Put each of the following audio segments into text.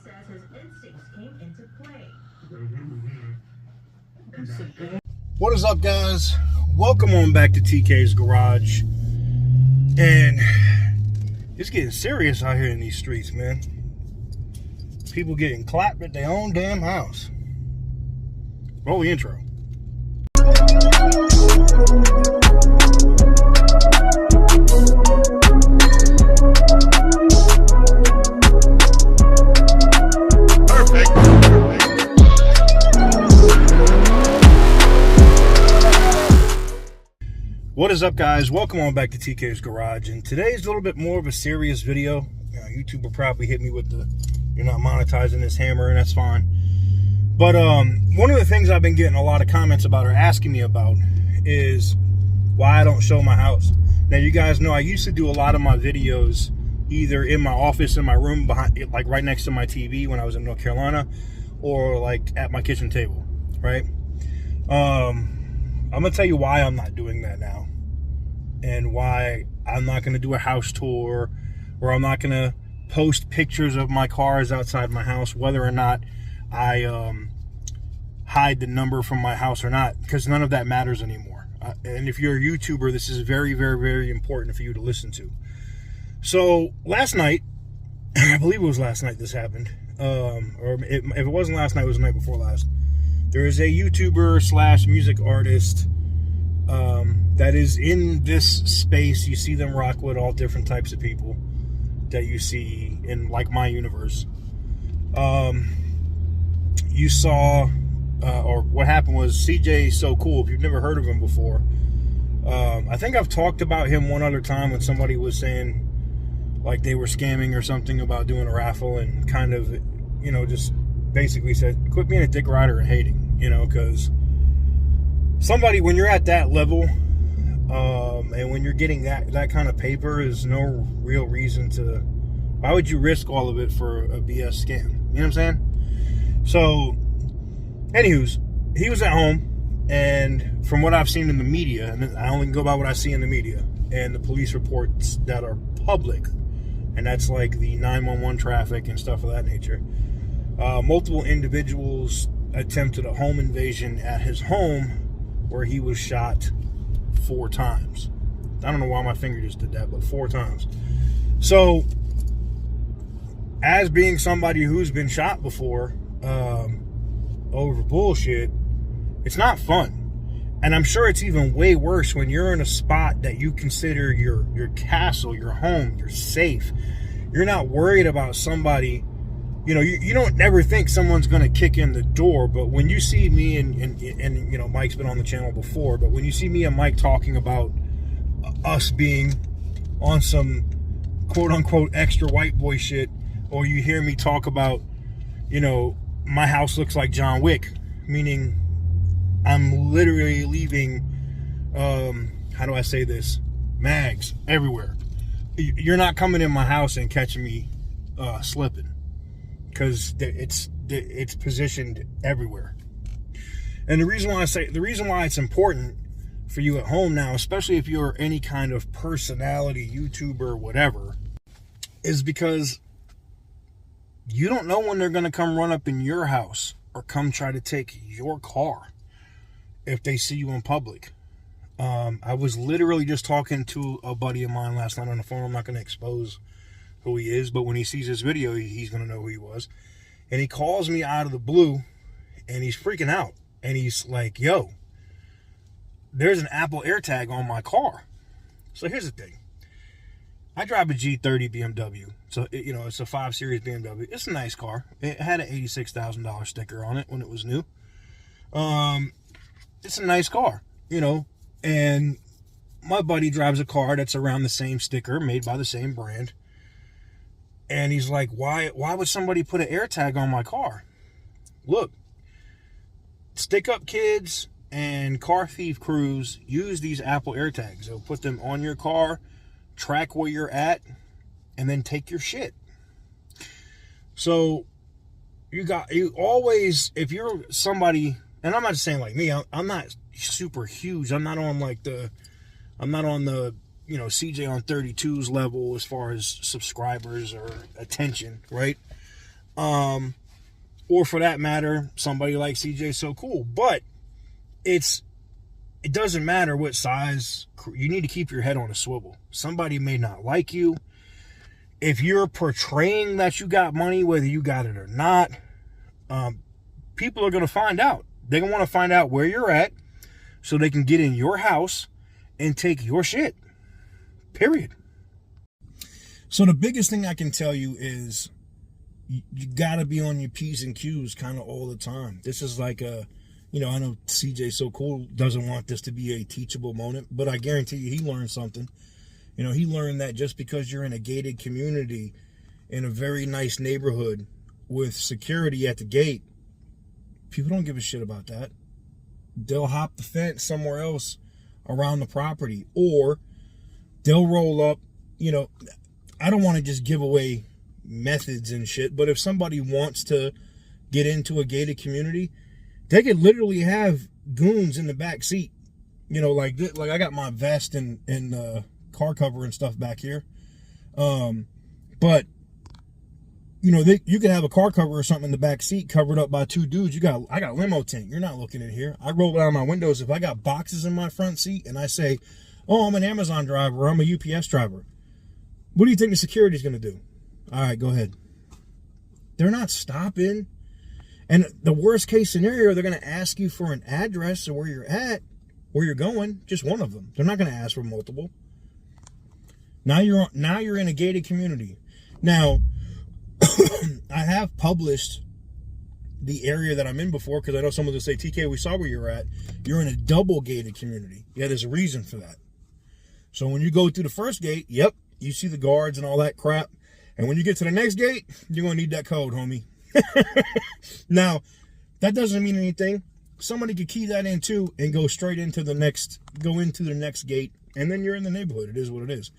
says his instincts came into play. What is up, guys? Welcome on back to TK's Garage. And it's getting serious out here in these streets, man. People getting clapped at their own damn house. Roll the intro. What is up, guys? Welcome on back to TK's Garage, and today's a little bit more of a serious video. YouTube will probably hit me with the "you're not monetizing this" hammer, and that's fine. But one of the things I've been getting a lot of comments about or asking me about is why I don't show my house. Now, you guys know I used to do a lot of my videos either in my office, in my room, behind, like right next to my TV when I was in North Carolina, or like at my kitchen table, right? I'm gonna tell you why I'm not doing that now, and why I'm not gonna do a house tour, or I'm not gonna post pictures of my cars outside my house, whether or not I hide the number from my house or not, because none of that matters anymore. And if you're a YouTuber, this is very, very, very important for you to listen to. So last night, I believe it was last night this happened, or if it wasn't last night, it was the night before last. There is a YouTuber slash music artist that is in this space. You see them rock with all different types of people that you see in like my universe. You saw, or what happened was CJ So Cool. If you've never heard of him before, I think I've talked about him one other time when somebody was saying like they were scamming or something about doing a raffle, and kind of, you know, just basically said, quit being a dick rider and hating. You know, because somebody, when you're at that level, and when you're getting that kind of paper, is no real reason to, why would you risk all of it for a BS scam? You know what I'm saying? So, anywho's, he was at home, and from what I've seen in the media, and I only go by what I see in the media, and the police reports that are public, and that's like the 911 traffic and stuff of that nature, multiple individuals attempted a home invasion at his home, where he was shot 4 times. I don't know why my finger just did that, but 4 times. So, as being somebody who's been shot before over bullshit, it's not fun. And I'm sure it's even way worse when you're in a spot that you consider your castle, your home, you're safe. You're not worried about somebody. You know, you don't ever think someone's going to kick in the door, but when you see me and you know, Mike's been on the channel before, but when you see me and Mike talking about us being on some quote-unquote extra white boy shit, or you hear me talk about, you know, my house looks like John Wick, meaning I'm literally leaving, how do I say this, mags everywhere. You're not coming in my house and catching me slipping, because it's positioned everywhere. And the reason why it's important for you at home now, especially if you're any kind of personality, YouTuber, whatever, is because you don't know when they're going to come run up in your house or come try to take your car if they see you in public. I was literally just talking to a buddy of mine last night on the phone. I'm not going to expose who he is, but when he sees this video, he's going to know who he was. And he calls me out of the blue, and he's freaking out. And he's like, yo, there's an Apple AirTag on my car. So here's the thing. I drive a G30 BMW. So, you know, it's a 5 Series BMW. It's a nice car. It had an $86,000 sticker on it when it was new. It's a nice car, you know. And my buddy drives a car that's around the same sticker, made by the same brand. And he's like, why would somebody put an AirTag on my car? Look, stick-up kids and car thief crews use these Apple AirTags. They'll put them on your car, track where you're at, and then take your shit. So you always, if you're somebody, and I'm not saying like me, I'm not super huge. I'm not on the, you know, CJ on 32's level as far as subscribers or attention, right? Or for that matter, somebody like CJ So Cool. But it doesn't matter what size. You need to keep your head on a swivel. Somebody may not like you. If you're portraying that you got money, whether you got it or not, people are going to find out. They're going to want to find out where you're at so they can get in your house and take your shit. Period. So the biggest thing I can tell you is you got to be on your P's and Q's kind of all the time. This is like I know CJ So Cool doesn't want this to be a teachable moment, but I guarantee you he learned something. He learned that just because you're in a gated community in a very nice neighborhood with security at the gate, people don't give a shit about that. They'll hop the fence somewhere else around the property, or they'll roll up. I don't want to just give away methods and shit, but if somebody wants to get into a gated community, they could literally have goons in the back seat. Like I got my vest and car cover and stuff back here. But you could have a car cover or something in the back seat covered up by two dudes. I got limo tank. You're not looking in here. I roll down my windows. If I got boxes in my front seat and I say, oh, I'm an Amazon driver, or I'm a UPS driver, what do you think the security's going to do? All right, go ahead. They're not stopping. And the worst case scenario, they're going to ask you for an address or where you're at, where you're going, just one of them. They're not going to ask for multiple. Now you're in a gated community. Now, I have published the area that I'm in before, because I know someone will say, TK, we saw where you're at. You're in a double gated community. Yeah, there's a reason for that. So when you go through the first gate, yep, you see the guards and all that crap. And when you get to the next gate, you're going to need that code, homie. Now, that doesn't mean anything. Somebody could key that in too and go into the next gate, and then you're in the neighborhood. It is what it is.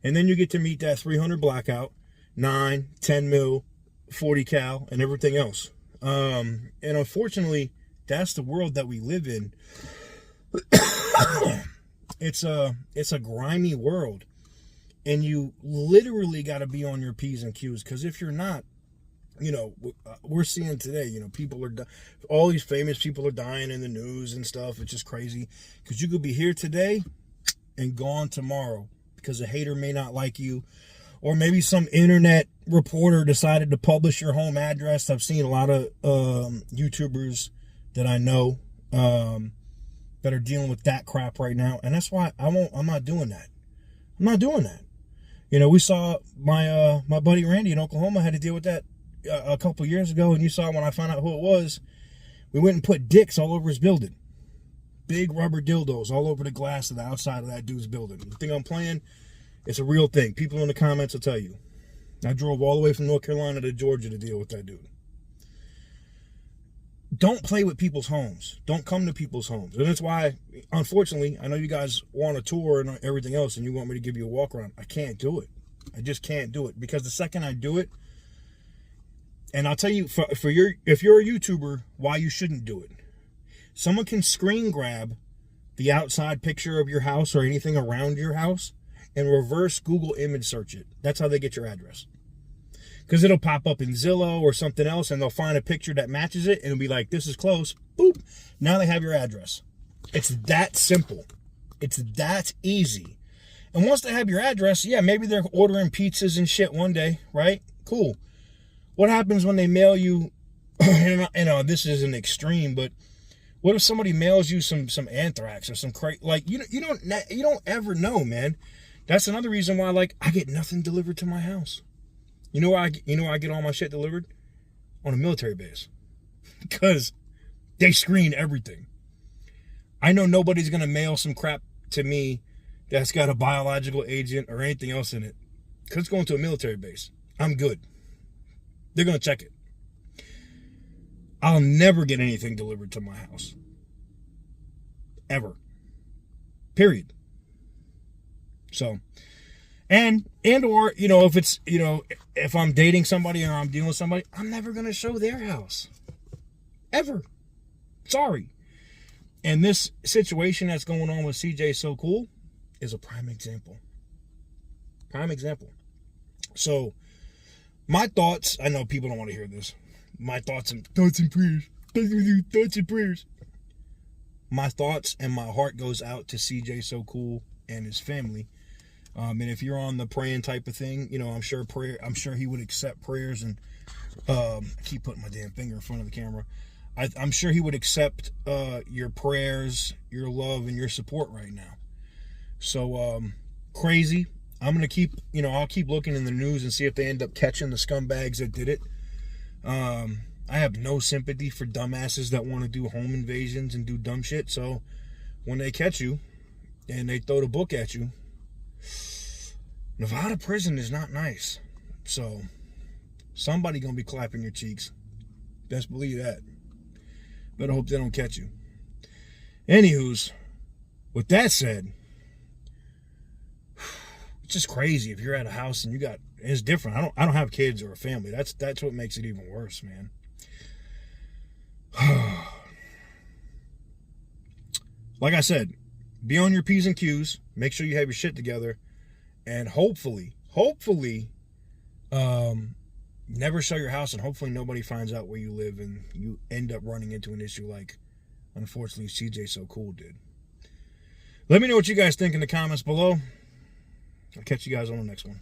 And then you get to meet that 300 blackout, 9, 10 mil, 40 cal, and everything else. And unfortunately, that's the world that we live in. It's a grimy world, and you literally got to be on your P's and Q's, because if you're not, we're seeing today, people all these famous people are dying in the news and stuff. It's just crazy, because you could be here today and gone tomorrow because a hater may not like you, or maybe some internet reporter decided to publish your home address. I've seen a lot of YouTubers that I know that are dealing with that crap right now, and that's why I'm not doing that. I'm not doing that. We saw my buddy Randy in Oklahoma had to deal with that a couple years ago, and you saw when I found out who it was, we went and put dicks all over his building. Big rubber dildos all over the glass of the outside of that dude's building. You think I'm playing? It's a real thing. People in the comments will tell you. I drove all the way from North Carolina to Georgia to deal with that dude. Don't play with people's homes. Don't come to people's homes. And that's why, unfortunately, I know you guys want a tour and everything else, and you want me to give you a walk around. I can't do it. I just can't do it, because the second I do it, and I'll tell you, if you're a YouTuber, why you shouldn't do it. Someone can screen grab the outside picture of your house or anything around your house and reverse Google image search it. That's how they get your address. Because it'll pop up in Zillow or something else, and they'll find a picture that matches it, and it'll be like, this is close. Boop. Now they have your address. It's that simple. It's that easy. And once they have your address, yeah, maybe they're ordering pizzas and shit one day, right? Cool. What happens when they mail you, this is an extreme, but what if somebody mails you some anthrax or some you don't ever know, man. That's another reason why, I get nothing delivered to my house. You know where I get all my shit delivered? On a military base. Because they screen everything. I know nobody's going to mail some crap to me that's got a biological agent or anything else in it. Because it's going to a military base. I'm good. They're going to check it. I'll never get anything delivered to my house. Ever. Period. So, or, if it's, if I'm dating somebody or I'm dealing with somebody, I'm never going to show their house. Ever. Sorry. And this situation that's going on with CJ So Cool is a prime example. Prime example. So, My thoughts, I know people don't want to hear this. My thoughts and prayers. Thoughts and prayers. My thoughts and my heart goes out to CJ So Cool and his family. And if you're on the praying type of thing, you know, I'm sure he would accept prayers. And I keep putting my damn finger in front of the camera. I'm sure he would accept your prayers, your love, and your support right now. So crazy. I'm gonna keep, you know, I'll keep looking in the news and see if they end up catching the scumbags that did it. I have no sympathy for dumbasses that want to do home invasions and do dumb shit. So when they catch you and they throw the book at you, Nevada prison is not nice. So somebody gonna be clapping your cheeks. Best believe that. Better hope they don't catch you. Anywho's, with that said, it's just crazy if you're at a house and it's different. I don't have kids or a family. That's what makes it even worse, man. Like I said, be on your P's and Q's. Make sure you have your shit together. And hopefully, never sell your house, and hopefully nobody finds out where you live and you end up running into an issue like, unfortunately, CJ So Cool did. Let me know what you guys think in the comments below. I'll catch you guys on the next one.